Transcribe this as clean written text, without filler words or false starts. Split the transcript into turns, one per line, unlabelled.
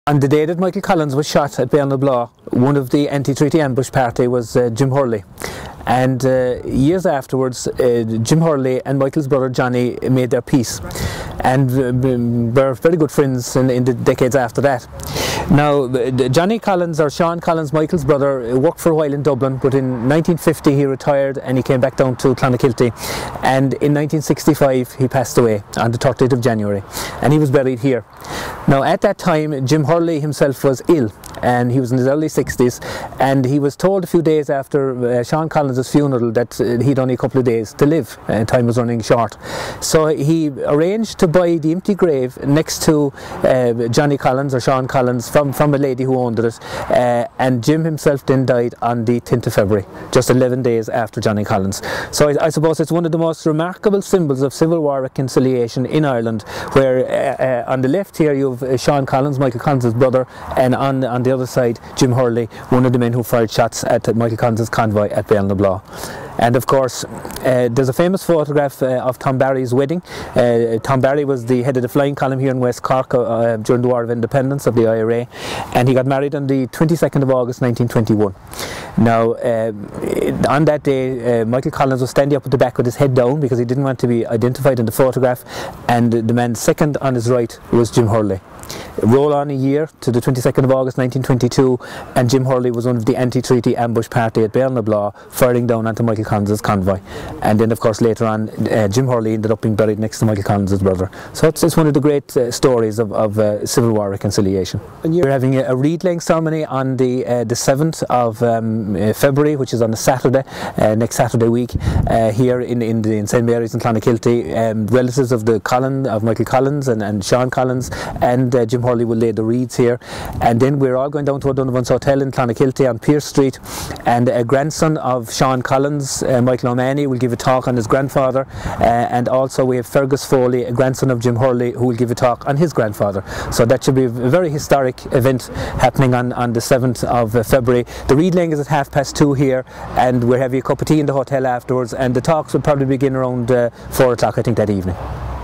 On the day that Michael Collins was shot at Béal, one of the anti-treaty ambush party was Jim Hurley. And years afterwards, Jim Hurley and Michael's brother Johnny made their peace, and were very good friends in the decades after that. Now, Johnny Collins, or Sean Collins, Michael's brother, worked for a while in Dublin, but in 1950 he retired and he came back down to Clonakilty, and in 1965 he passed away on the 30th of January, and he was buried here. Now, at that time, Jim Hurley himself was ill, and he was in his early 60s, and he was told a few days after Sean Collins' funeral that he'd only a couple of days to live, time was running short. So he arranged to buy the empty grave next to Johnny Collins, or Sean Collins, from a lady who owned it, and Jim himself then died on the 10th of February, just 11 days after Johnny Collins. So I suppose it's one of the most remarkable symbols of Civil War reconciliation in Ireland, where on the left here you have Sean Collins, Michael Collins' brother, and on the other side Jim Hurley, one of the men who fired shots at Michael Collins' convoy at Béal. And of course, there's a famous photograph of Tom Barry's wedding. Tom Barry was the head of the flying column here in West Cork during the War of Independence of the IRA, and he got married on the 22nd of August 1921. Now, on that day, Michael Collins was standing up at the back with his head down because he didn't want to be identified in the photograph, and the man second on his right was Jim Hurley. Roll on a year to the 22nd of August 1922, and Jim Hurley was one of the anti-treaty ambush party at Béal, firing down onto Michael Collins' convoy. And then of course later on Jim Hurley ended up being buried next to Michael Collins' brother. So it's one of the great stories of Civil War reconciliation. And you're having a reed-laying ceremony on the 7th of February, which is on a Saturday, next Saturday week, here in St Mary's in Clonakilty. Relatives of Michael Collins and Sean Collins and Jim Hurley will lay the reeds here, and then we're all going down to O'Donovan's Hotel in Clonakilty on Pierce Street, and a grandson of Sean Collins, Michael O'Mahony, will give a talk on his grandfather, and also we have Fergus Foley, a grandson of Jim Hurley, who will give a talk on his grandfather. So that should be a very historic event happening on the 7th of February. The reed laying is at 2:30 here, and we're having a cup of tea in the hotel afterwards, and the talks will probably begin around 4 o'clock, I think, that evening.